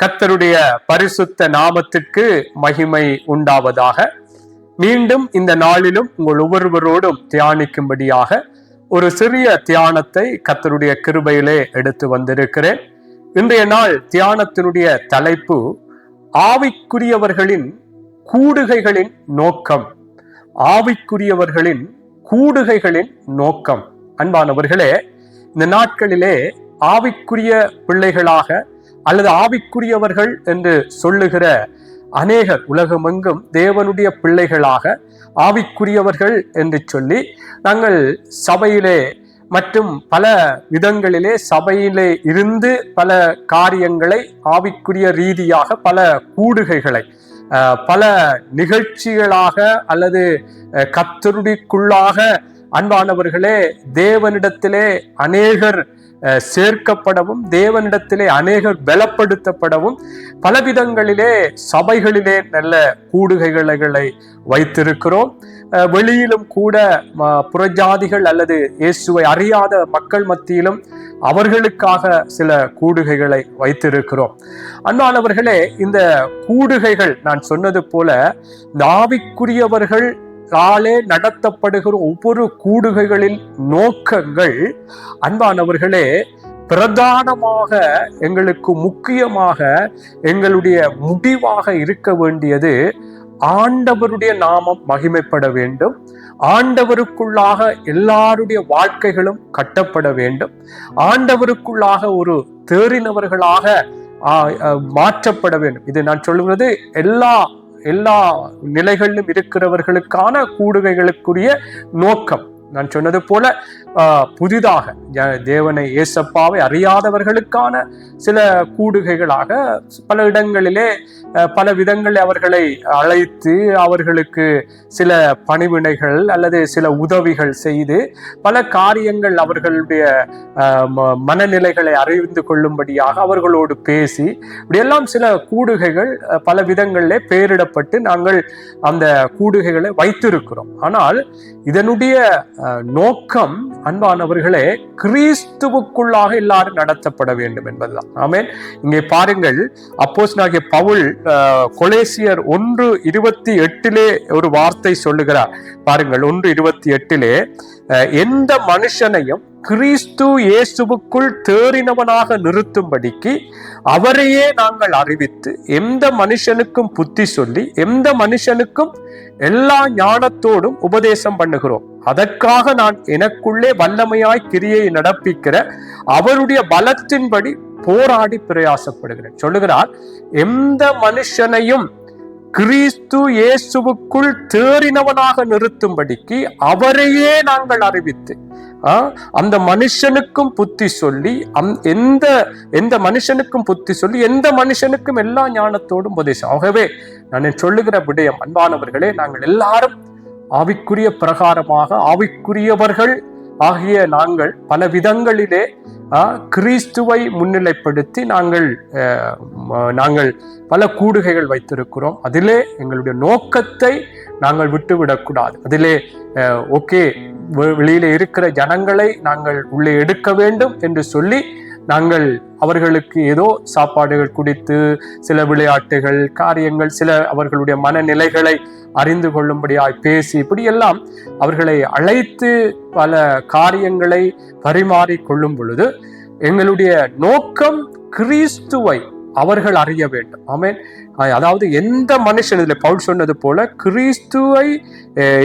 கர்த்தருடைய பரிசுத்த நாமத்திற்கு மகிமை உண்டாவதாக. மீண்டும் இந்த நாளிலும் உங்கள் ஒவ்வொருவரோடும் தியானிக்கும்படியாக ஒரு சிறிய தியானத்தை கர்த்தருடைய கிருபையிலே எடுத்து வந்திருக்கிறேன். இன்றைய நாள் தியானத்தினுடைய தலைப்பு ஆவிக்குரியவர்களின் கூடுகைகளின் நோக்கம். ஆவிக்குரியவர்களின் கூடுகைகளின் நோக்கம். அன்பானவர்களே, இந்த நாட்களிலே ஆவிக்குரிய பிள்ளைகளாக அல்லது ஆவிக்குரியவர்கள் என்று சொல்லுகிற அநேகர் உலகமெங்கும் தேவனுடைய பிள்ளைகளாக ஆவிக்குரியவர்கள் என்று சொல்லி நாங்கள் சபையிலே மற்றும் பல விதங்களிலே சபையிலே இருந்து பல காரியங்களை ஆவிக்குரிய ரீதியாக பல கூடுகைகளை பல நிகழ்ச்சிகளாக அல்லது கர்த்தருக்குள்ளாக அன்பானவர்களே தேவனிடத்திலே அநேகர் சேர்க்கப்படவும் தேவனிடத்திலே அநேகர் பலப்படுத்தப்படவும் பலவிதங்களிலே சபைகளிலே நல்ல கூடுகைகளை வைத்திருக்கிறோம். வெளியிலும் கூட புறஜாதிகள் அல்லது இயேசுவை அறியாத மக்கள் மத்தியிலும் அவர்களுக்காக சில கூடுகைகளை வைத்திருக்கிறோம். அன்பானவர்களே, இந்த கூடுகைகள் நான் சொன்னது போல இந்த ஆவிக்குரியவர்கள் நடத்தப்படுகிற ஒவ்வொரு கூடுகைகளின் நோக்கங்கள் அன்பானவர்களே பிரதானமாக எங்களுக்கு முக்கியமாக எங்களுடைய முடிவாக இருக்க வேண்டியது ஆண்டவருடைய நாமம் மகிமைப்பட வேண்டும். ஆண்டவருக்குள்ளாக எல்லாருடைய வாழ்க்கைகளும் கட்டப்பட வேண்டும். ஆண்டவருக்குள்ளாக ஒரு தேறினவர்களாக மாற்றப்பட வேண்டும். இது நான் சொல்லுவது எல்லா நிலைகளிலும் இருக்கிறவர்களுக்கான கூடுகைகளுக்குரிய நோக்கம். நான் சொன்னது போல புதிதாக தேவனை இயேசப்பாவை அறியாதவர்களுக்கான சில கூடுகைகளாக பல இடங்களிலே பல விதங்களில் அவர்களை அழைத்து அவர்களுக்கு சில பணிவினைகள் அல்லது சில உதவிகள் செய்து பல காரியங்கள் அவர்களுடைய மனநிலைகளை அறிந்து கொள்ளும்படியாக அவர்களோடு பேசி இப்படியெல்லாம் சில கூடுகைகள் பல விதங்களிலே பெயரிடப்பட்டு நாங்கள் அந்த கூடுகைகளை வைத்திருக்கிறோம். ஆனால் இதனுடைய நோக்கம் அன்பானவர்களே கிறிஸ்துவுக்குள்ளாக எல்லாரும் நடத்தப்பட வேண்டும் என்பதுதான். ஆமென். இங்கே பாருங்கள், அப்போஸ்தலனாகிய பவுல் கொலேசியர் 1:28 ஒரு வார்த்தை சொல்லுகிறார். பாருங்கள், 1:28 எந்த மனுஷனையும் கிறிஸ்து இயேசுவுக்குள் தேறினவனாக நிறுத்தும்படிக்கு அவரையே நாங்கள் அறிவித்து எந்த மனுஷனுக்கும் புத்தி சொல்லி எந்த மனுஷனுக்கும் எல்லா ஞானத்தோடும் உபதேசம் பண்ணுகிறோம். அதற்காக நான் எனக்குள்ளே வல்லமையாய் கிரியை நடப்பிக்கிற அவருடைய பலத்தின்படி போராடி பிரயாசப்படுகிறேன் சொல்லுகிறார். எந்த மனுஷனையும் கிறிஸ்து இயேசுவுக்குள் தேறினவனாக நிறுத்தும்படிக்கு அவரையே நாங்கள் அறிவித்து அந்த மனுஷனுக்கும் புத்தி சொல்லி எந்த மனுஷனுக்கும் புத்தி சொல்லி எந்த மனுஷனுக்கும் எல்லா ஞானத்தோடும் உபதேசம். ஆகவே நான் சொல்லுகிற விடயம் அன்பானவர்களே, நாங்கள் எல்லாரும் ஆவிக்குரிய பிரகாரமாக ஆவிக்குரியவர்கள் ஆகிய நாங்கள் பல விதங்களிலே கிறிஸ்துவை முன்னிலைப்படுத்தி நாங்கள் பல கூடுகைகள் வைத்திருக்கிறோம். அதிலே எங்களுடைய நோக்கத்தை நாங்கள் விட்டுவிடக்கூடாது. அதிலே வெளியில இருக்கிற ஜனங்களை நாங்கள் உள்ளே எடுக்க வேண்டும் என்று சொல்லி நாங்கள் அவர்களுக்கு ஏதோ சாப்பாடுகள் குடித்து சில விளையாட்டுகள் காரியங்கள் சில அவர்களுடைய மனநிலைகளை அறிந்து கொள்ளும்படியாய் பேசி இப்படியெல்லாம் அவர்களை அழைத்து பல காரியங்களை பரிமாறி கொள்ளும் பொழுது எங்களுடைய நோக்கம் கிறிஸ்துவை அவர்கள் அறிய வேண்டும். ஆமென். அதாவது எந்த மனுஷன், இதில் பவுல் சொன்னது போல கிறிஸ்துவை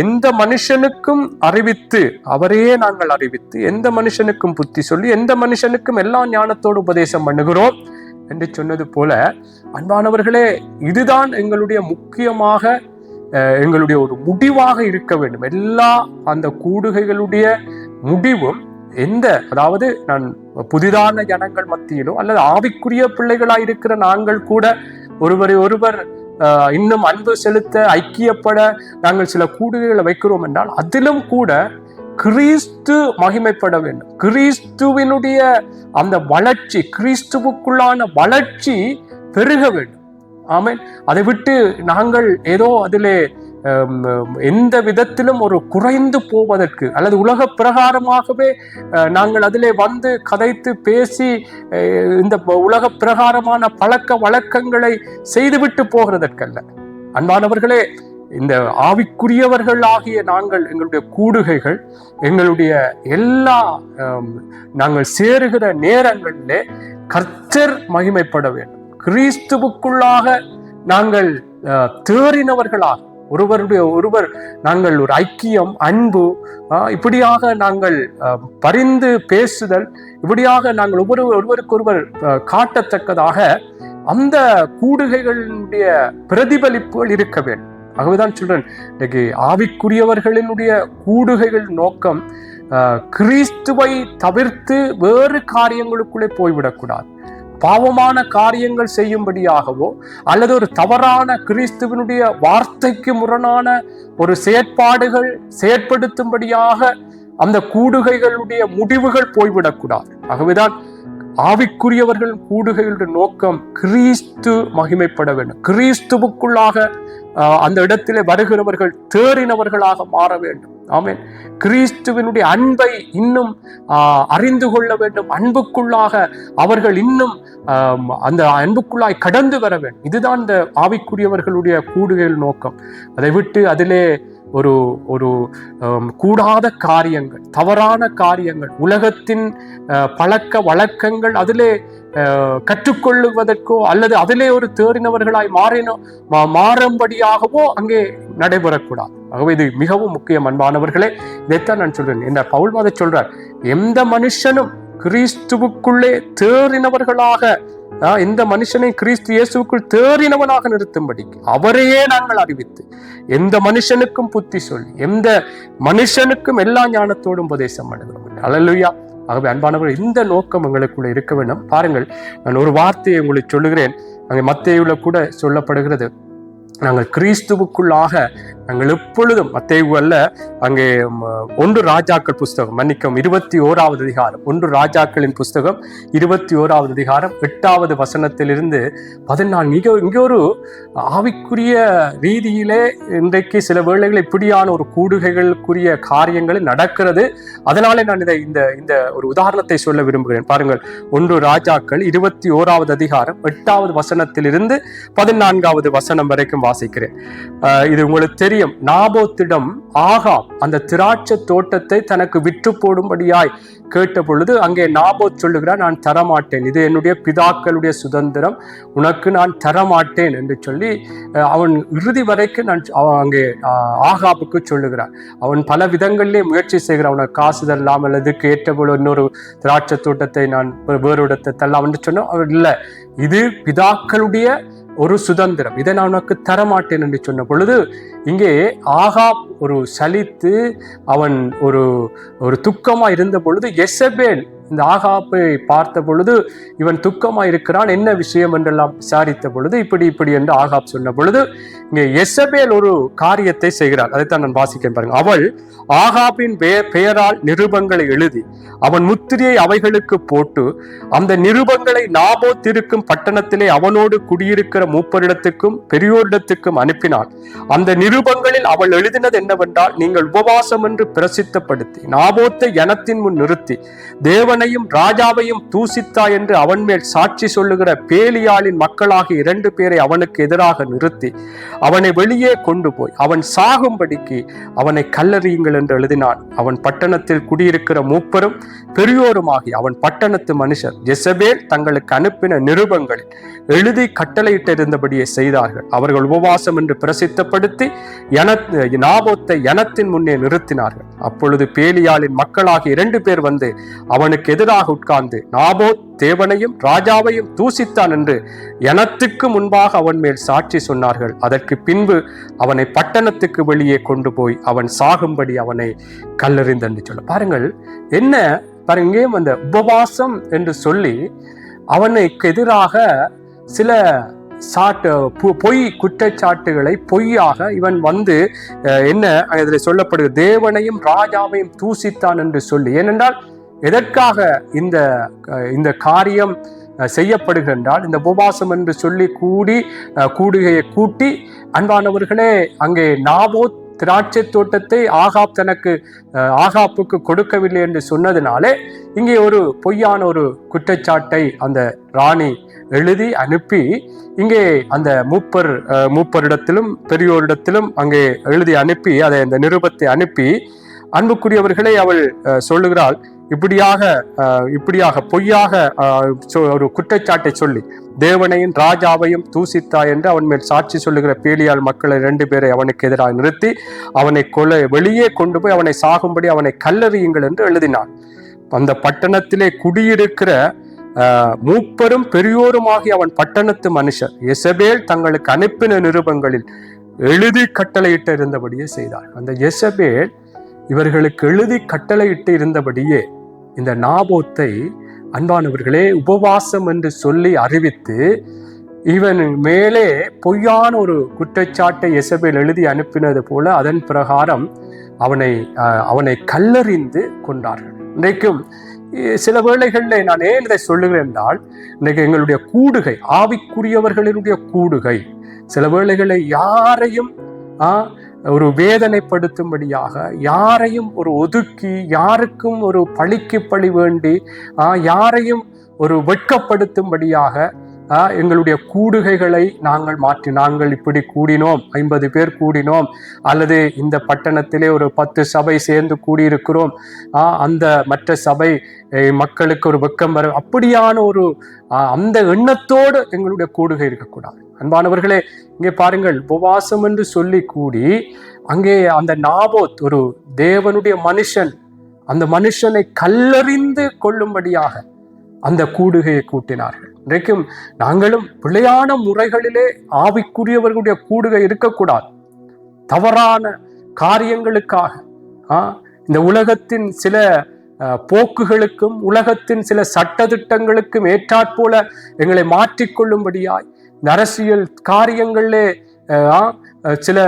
எந்த மனுஷனுக்கும் அறிவித்து அவரையே நாங்கள் அறிவித்து எந்த மனுஷனுக்கும் புத்தி சொல்லி எந்த மனுஷனுக்கும் எல்லா ஞானத்தோடு உபதேசம் பண்ணுகிறோம் என்று சொன்னது போல அன்பானவர்களே, இதுதான் எங்களுடைய முக்கியமாக எங்களுடைய ஒரு முடிவாக இருக்க வேண்டும். எல்லா அந்த கூடுகைகளுடைய முடிவும் அதாவது நான் புதிதான ஜனங்கள் மத்தியிலோ அல்லது ஆவிக்குரிய பிள்ளைகளாய் இருக்கிற நாங்கள் கூட ஒருவரை ஒருவர் இன்னும் அன்பு செலுத்த ஐக்கியப்பட நாங்கள் சில கூடுகைகளை வைக்கிறோம் என்றால் அதிலும் கூட கிறிஸ்து மகிமைப்பட வேண்டும். கிறிஸ்துவினுடைய அந்த வளர்ச்சி, கிறிஸ்துவுக்குள்ளான வளர்ச்சி பெருக வேண்டும். ஆமென். அதை விட்டு நாங்கள் ஏதோ அதிலே எந்த விதத்திலும் ஒரு குறைந்து போவதற்கு அல்லது உலக பிரகாரமாகவே நாங்கள் அதிலே வந்து கதைத்து பேசி இந்த உலக பிரகாரமான பழக்க வழக்கங்களை செய்துவிட்டு போகிறதற்கல்ல. அன்பானவர்களே, இந்த ஆவிக்குரியவர்கள் ஆகிய நாங்கள் எங்களுடைய கூடுகைகள், எங்களுடைய எல்லா நாங்கள் சேருகிற நேரங்களிலே கர்த்தர் மகிமைப்பட வேண்டும். கிறிஸ்துவுக்குள்ளாக நாங்கள் தேறினவர்களாக ஒருவர் நாங்கள் ஒரு ஐக்கியம், அன்பு, இப்படியாக நாங்கள் பரிந்து பேசுதல், இப்படியாக நாங்கள் ஒருவருக்கொருவர் காட்டத்தக்கதாக அந்த கூடுகைகளுடைய பிரதிபலிப்புகள் இருக்க வேண்டும். ஆகவேதான் சொல்றேன், இன்னைக்கு ஆவிக்குரியவர்களினுடைய கூடுகைகள் நோக்கம் கிறிஸ்துவை தவிர்த்து வேறு காரியங்களுக்குள்ளே போய்விடக்கூடாது. பாவமான காரியங்கள் செய்யும்படியாகவோ அல்லது ஒரு தவறான கிறிஸ்துவனுடைய வார்த்தைக்கு முரணான ஒரு செயற்பாடுகள் செயற்படுத்தும்படியாக அந்த கூடுகைகளுடைய முடிவுகள் போய்விடக்கூடாது. ஆகவேதான் ஆவிக்குரியவர்கள் கூடுகைகளுடைய நோக்கம் கிறிஸ்து மகிமைப்பட வேண்டும். கிறிஸ்துவுக்குள்ளாக அந்த இடத்திலே வருகிறவர்கள் தேறினவர்களாக மாற வேண்டும். ஆமென். கிறிஸ்துவினுடைய அன்பை இன்னும் அறிந்து கொள்ள வேண்டும். அன்புக்குள்ளாக அவர்கள் இன்னும் அந்த அன்புக்குள்ளாய் கடந்து வர வேண்டும். இதுதான் இந்த ஆவிக்குரியவர்களுடைய கூடுகைகள் நோக்கம். அதை விட்டு அதிலே ஒரு ஒரு கூடாத காரியங்கள், தவறான காரியங்கள், உலகத்தின் பழக்க வழக்கங்கள் அதிலே கற்றுக்கொள்ளுவதற்கோ அல்லது அதிலே ஒரு தேறினவர்களாய் மாறும்படியாகவோ அங்கே நடைபெறக்கூடாது. ஆகவே இது மிகவும் முக்கியம். அன்பானவர்களே, இதைத்தான் நான் சொல்றேன். இந்த பவுல் அதை சொல்றார், எந்த மனுஷனும் கிறிஸ்துவுக்குள்ளே தேறினவர்களாக, இந்த மனுஷனை கிறிஸ்து இயேசுக்குள் தேறினவனாக நிறுத்தும்படிக்கு அவரையே நாங்கள் அறிவித்து எந்த மனுஷனுக்கும் புத்தி சொல்லி எந்த மனுஷனுக்கும் எல்லா ஞானத்தோடும் உபதேசம் பண்ணுகிறோம். அல்லேலூயா. ஆகவே அன்பானவர்கள், இந்த நோக்கம் எங்களுக்குள்ள இருக்க வேண்டும். பாருங்கள், நான் ஒரு வார்த்தையை உங்களுக்கு சொல்லுகிறேன். அங்கே மத்தேயுல கூட சொல்லப்படுகிறது, நாங்கள் கிறிஸ்துவுக்குள்ளாக நாங்கள் எப்பொழுதும், மத்தேயு அல்ல, அங்கே 1 ராஜாக்கள் புஸ்தகம், மன்னிக்கும் 21வது அதிகாரம், 1 ராஜாக்களின் புஸ்தகம் 21வது அதிகாரம் 8வது வசனத்திலிருந்து 14. இங்கே ஒரு ஆவிக்குரிய ரீதியிலே இன்றைக்கு சில வேளைகள் இப்படியான ஒரு கூடுகைகளுக்குரிய காரியங்கள் நடக்கிறது. அதனாலே நான் இந்த ஒரு உதாரணத்தை சொல்ல விரும்புகிறேன். பாருங்கள், 1 ராஜாக்கள் 21வது அதிகாரம் 8வது வசனத்திலிருந்து 14வது வசனம் வரைக்கும் வாசிக்கிறேன். இது உங்களுக்கு தெரியும். நாபோத்திடம் ஆகாப் அந்த திராட்சை தோட்டத்தை தனக்கு விற்று போடும்படியாய் கேட்ட பொழுது அங்கே நாபோத் சொல்லுகிறார், நான் தரமாட்டேன், இது என்னுடைய பிதாக்களுடைய சுதந்திரம், உனக்கு நான் தரமாட்டேன் என்று சொல்லி அவன் இறுதி வரைக்கும் அங்கே ஆகாபுக்கு சொல்லுகிறான். அவன் பல விதங்களிலே முயற்சி செய்கிறான், அவனுக்கு காசு தரலாம் அல்லது ஏற்ற போல இன்னொரு திராட்சை தோட்டத்தை நான் வேறு இடத்தை தரலாம் என்று சொன்ன, அவர் இல்லை, இது பிதாக்களுடைய ஒரு சுதந்திரம், இதை நான் உனக்கு தரமாட்டேன் என்று சொன்ன பொழுது இங்கே ஆகாப் ஒரு சலித்து அவன் ஒரு துக்கமா இருந்த பொழுது யெசபேல் இந்த ஆகாப்பை பார்த்த பொழுது இவன் துக்கமா இருக்கிறான், என்ன விஷயம் என்றெல்லாம் விசாரித்த பொழுது இப்படி என்று ஆகாப் சொன்ன பொழுது இங்கே யெசபேல் ஒரு காரியத்தை செய்கிறார். அதைத்தான் நான் வாசிக்கிறேன் பாருங்க. அவள் ஆகாபின் பெயரால் நிருபங்களை எழுதி அவன் முத்திரையை அவைகளுக்கு போட்டு அந்த நிருபங்களை நாபோத் இருக்கும் பட்டணத்திலே அவனோடு குடியிருக்கிற மூப்பரிடத்துக்கும் பெரியோரிடத்துக்கும் அனுப்பினாள். அந்த நிருபங்களில் அவள் எழுதினது என்னவென்றால், நீங்கள் உபவாசம் என்று பிரசித்தப்படுத்தி நாபோத்தை ஜனத்தின் முன் நிறுத்தி தேவனையும் ராஜாவையும் தூசித்தா என்று அவன் மேல் சாட்சி சொல்லுகிற பேலியாளின் மக்களாகிய 2 பேரை அவனுக்கு எதிராக நிறுத்தி அவனை வெளியே கொண்டு போய் அவன் சாகும்படிக்கு அவனை கல்லறியுங்கள் என்று எழுதினான். அவன் பட்டணத்தில் குடியிருக்கிற மூப்பரும் பெரியோருமாகி அவன் பட்டணத்து மனுஷர் யெசபேல் தங்களுக்கு அனுப்பின நிருபங்களில் எழுதி கட்டளையிட்டிருந்தபடியே செய்தார்கள். அவர்கள் உபவாசம் என்று பிரசித்தப்படுத்தி நாபோத்தை ஜனத்தின் முன்னே நிறுத்தினார்கள். அப்பொழுது பேலியாளின் மக்களாகிய 2 பேர் வந்து அவனுக்கு எதிராக உட்கார்ந்து நாபோத் தேவனையும் ராஜாவையும் தூசித்தான் என்று ஜனத்துக்கு முன்பாக அவன் மேல் சாட்சி சொன்னார்கள். அதற்கு பின்பு அவனை பட்டணத்துக்கு வெளியே கொண்டு போய் அவன் சாகும்படி அவனை கல்லெறிந்து சொல்ல. பாருங்கள், என்ன பாருங்க, அந்த உபவாசம் என்று சொல்லி அவனுக்கு எதிராக சில பொய் குற்றச்சாட்டுகளை பொய்யாக இவன் வந்து என்ன இதில் சொல்லப்படுது, தேவனையும் ராஜாவையும் தூசித்தான் என்று சொல்லி. ஏனென்றால் எதற்காக இந்த காரியம் செய்யப்படுகின்றால் இந்த உபவாசம் என்று சொல்லி கூடுகையை கூட்டி அன்பானவர்களே அங்கே நாபோத் திராட்சை தோட்டத்தை ஆகாப்புக்கு கொடுக்கவில்லை என்று சொன்னதினாலே இங்கே ஒரு பொய்யான ஒரு குற்றச்சாட்டை அந்த ராணி எழுதி அனுப்பி இங்கே அந்த மூப்பரிடத்திலும் பெரியோரிடத்திலும் அங்கே எழுதி அனுப்பி அதை அந்த நிருபத்தை அனுப்பி அன்புக்குரியவர்களை அவள் சொல்லுகிறாள், இப்படியாக பொய்யாக ஒரு குற்றச்சாட்டை சொல்லி தேவனையும் ராஜாவையும் தூசித்தாய் என்று அவன் மேல் சாட்சி சொல்லுகிற பேலியால் மக்களை 2 பேரை அவனுக்கு எதிராக நிறுத்தி அவனை வெளியே கொண்டு போய் அவனை சாகும்படி அவனை கல்லறியுங்கள் என்று எழுதினான். அந்த பட்டணத்திலே குடியிருக்கிற மூப்பரும் பெரியோருமாகி அவன் பட்டணத்து மனுஷர் யெசபேல் தங்களுக்கு அனுப்பின நிருபங்களில் எழுதி கட்டளையிட்டு இருந்தபடியே செய்தார். அந்த யெசபேல் இவர்களுக்கு எழுதி கட்டளையிட்டு இருந்தபடியே இந்த நாபோத்தை அன்பானவர்களே உபவாசம் என்று சொல்லி அறிவித்து இவன் மேலே பொய்யான ஒரு குற்றச்சாட்டை யெசபேல் எழுதி அனுப்பினது போல அதன் பிரகாரம் அவனை கல்லறிந்து கொண்டார்கள். இன்றைக்கும் சில வேளைகளில் நான் ஏன் இதை சொல்லுகிறேன் என்றால், இன்றைக்கு எங்களுடைய கூடுகை, ஆவிக்குரியவர்களுடைய கூடுகை சில வேளைகளில் யாரையும் ஒரு வேதனைப்படுத்தும்படியாக, யாரையும் ஒரு ஒதுக்கி, யாருக்கும் ஒரு பழிக்கு பழி வேண்டி, யாரையும் ஒரு வெட்கப்படுத்தும்படியாக எங்களுடைய கூடுகைகளை நாங்கள் இப்படி கூடினோம், 50 பேர் கூடினோம், அல்லது இந்த பட்டணத்திலே ஒரு 10 சபை சேர்ந்து கூடியிருக்கிறோம், அந்த மற்ற சபை மக்களுக்கு ஒரு வெட்கம் வரும், அப்படியான ஒரு அந்த எண்ணத்தோடு எங்களுடைய கூடுகை இருக்கக்கூடாது. அன்பானவர்களே, இங்கே பாருங்கள், உபவாசம் என்று சொல்லி கூடி அங்கே அந்த நாபோத் ஒரு தேவனுடைய மனுஷன், அந்த மனுஷனை கல்லறிந்து கொள்ளும்படியாக அந்த கூடுகையை கூட்டினார்கள். இன்றைக்கும் நாங்களும் பிழையான முறைகளிலே ஆவிக்குரியவர்களுடைய கூடுகை இருக்கக்கூடாது. தவறான காரியங்களுக்காக இந்த உலகத்தின் சில போக்குகளுக்கும் உலகத்தின் சில சட்டதிட்டங்களுக்கும் ஏற்றாற்போல எங்களை மாற்றிக்கொள்ளும்படியாய் இந்த அரசியல் காரியங்களிலே சில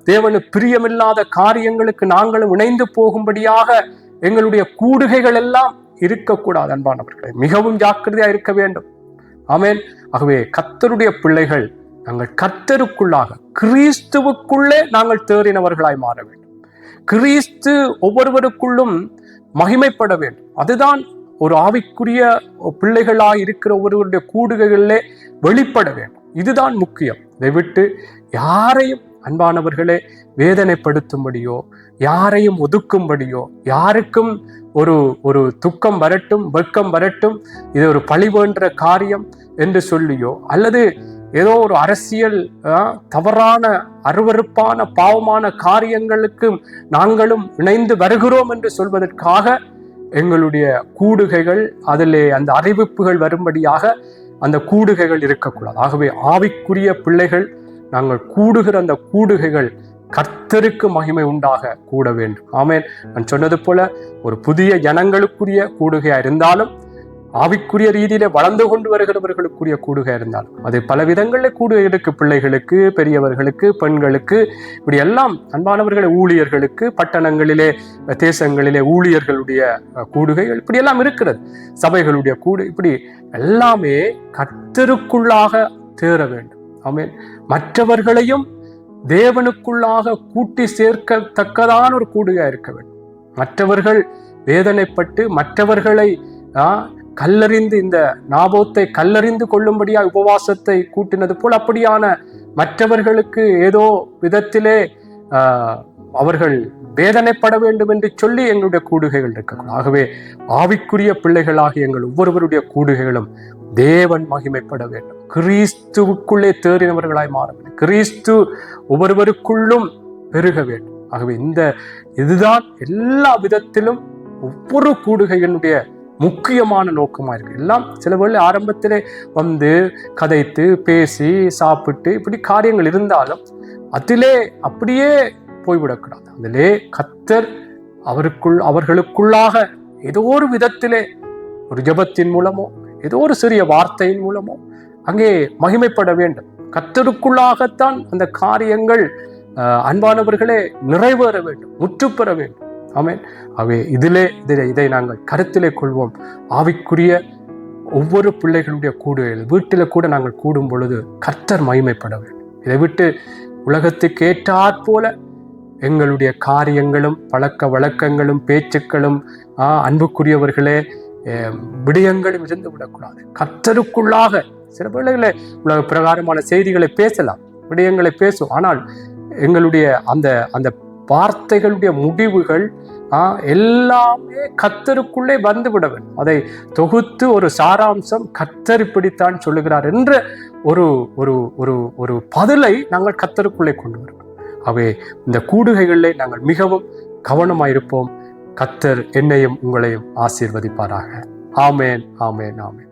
தேவனுக்கு பிரியமில்லாத காரியங்களுக்கு நாங்களும் இணைந்து போகும்படியாக எங்களுடைய கூடுகைகள் எல்லாம் இருக்கக்கூடாது. அன்பானவர்களே, மிகவும் ஜாக்கிரதையா இருக்க வேண்டும். ஆமென். ஆகவே கர்த்தருடைய பிள்ளைகள் நாங்கள் கர்த்தருக்குள்ளாக கிறிஸ்துவுக்குள்ளே நாங்கள் தேறினவர்களாய் மாற வேண்டும். கிறிஸ்து ஒவ்வொருவருக்குள்ளும் மகிமைப்பட வேண்டும். அதுதான் ஒரு ஆவிக்குரிய பிள்ளைகளாய் இருக்கிற ஒவ்வொருவருடைய கூடுகைகளிலே வெளிப்பட வேண்டும். இதுதான் முக்கியம். இதை விட்டு யாரையும் அன்பானவர்களே வேதனைப்படுத்தும்படியோ, யாரையும் ஒதுக்கும்படியோ, யாருக்கும் ஒரு துக்கம் வரட்டும், வெட்கம் வரட்டும், இது ஒரு பழி வேண்ட காரியம் என்று சொல்லியோ, அல்லது ஏதோ ஒரு அரசியல் தவறான அருவருப்பான பாவமான காரியங்களுக்கு நாங்களும் இணைந்து வருகிறோம் என்று சொல்வதற்காக எங்களுடைய கூடுகைகள், அதிலே அந்த அறிவிப்புகள் வரும்படியாக அந்த கூடுகைகள் இருக்கக்கூடாது. ஆகவே ஆவிக்குரிய பிள்ளைகள் நாங்கள் கூடுகிற அந்த கூடுகைகள் கர்த்தருக்கு மகிமை உண்டாக கூட வேண்டும். ஆமென். நான் சொன்னது போல ஒரு புதிய ஜனங்களுக்குரிய கூடுகையா இருந்தாலும், ஆவிக்குரிய ரீதியிலே வளர்ந்து கொண்டு வருகிறவர்களுக்குரிய கூடுகை இருந்தாலும், அது பல விதங்களில் கூடுகை இருக்கு. பிள்ளைகளுக்கு, பெரியவர்களுக்கு, பெண்களுக்கு, இப்படி எல்லாம் அன்பானவர்களை ஊழியர்களுக்கு, பட்டணங்களிலே தேசங்களிலே ஊழியர்களுடைய கூடுகைகள் இப்படி எல்லாம் இருக்கிறது. சபைகளுடைய இப்படி எல்லாமே கர்த்தருக்குள்ளாக தேற வேண்டும். ஆமென். மற்றவர்களையும் தேவனுக்குள்ளாக கூட்டி சேர்க்கத்தக்கதான ஒரு கூடுகையா இருக்க வேண்டும். மற்றவர்கள் வேதனைப்பட்டு மற்றவர்களை கல்லறிந்து, இந்த நாபோத்தை கல்லறிந்து கொள்ளும்படியா உபவாசத்தை கூட்டினது போல், அப்படியான மற்றவர்களுக்கு ஏதோ விதத்திலே அவர்கள் வேதனைப்பட வேண்டும் என்று சொல்லி எங்களுடைய கூடுகைகள் இருக்கக்கூடாது. ஆகவே ஆவிக்குரிய பிள்ளைகளாக எங்கள் ஒவ்வொருவருடைய கூடுகைகளும் தேவன் மகிமைப்பட வேண்டும். கிறிஸ்துவுக்குள்ளே தேறினவர்களாய் மாற வேண்டும். கிறிஸ்து ஒவ்வொருவருக்குள்ளும் பெருக வேண்டும். ஆகவே இதுதான் எல்லா விதத்திலும் ஒவ்வொரு கூடுகைகளுடைய முக்கியமான நோக்கமா இருக்கு. எல்லாம் சில வேளை ஆரம்பத்திலே வந்து கதைத்து பேசி சாப்பிட்டு இப்படி காரியங்கள் இருந்தாலும் அதிலே அப்படியே போய்விடக்கூடாது. அதிலே கர்த்தர் அவர்களுக்குள்ளாக ஏதோ ஒரு விதத்திலே ஒரு ஜெபத்தின் மூலமோ ஏதோ ஒரு சிறிய வார்த்தையின் மூலமோ அங்கே மகிமைப்பட வேண்டும். கர்த்தருக்குள்ளாகத்தான் அந்த காரியங்கள் அன்பானவர்களே நிறைவேற வேண்டும், முற்றுப்பெற வேண்டும். ஆமென். இதை நாங்கள் கருத்திலே கொள்வோம். ஆவிக்குரிய ஒவ்வொரு பிள்ளைகளுடைய கூடுகையில் வீட்டில் கூட நாங்கள் கூடும் பொழுது கர்த்தர் மகிமைப்பட வேண்டும். இதை விட்டு உலகத்துக்கு ஏற்றாற் போல எங்களுடைய காரியங்களும் பழக்க வழக்கங்களும் பேச்சுக்களும் அன்புக்குரியவர்களே விடயங்களும் இருந்து விடக்கூடாது. கர்த்தருக்குள்ளாக சில வேளைகளில் உலக பிரகாரமான செய்திகளை பேசலாம், விடயங்களை பேசும். ஆனால் எங்களுடைய அந்த அந்த வார்த்தைகளுடைய முடிவுகள் எல்லாமே கர்த்தருக்குள்ளே வந்து விட வேண்டும். அதை தொகுத்து ஒரு சாராம்சம் கர்த்தர் இப்படித்தான் சொல்லுகிறார் என்ற ஒரு ஒரு ஒரு ஒரு பதிலை நாங்கள் கர்த்தருக்குள்ளே கொண்டு வருவோம். அவை இந்த கூடுகைகளிலே நாங்கள் மிகவும் கவனமாயிருப்போம். கர்த்தர் என்னையும் உங்களையும் ஆசீர்வதிப்பாராக. ஆமேன், ஆமேன், ஆமேன்.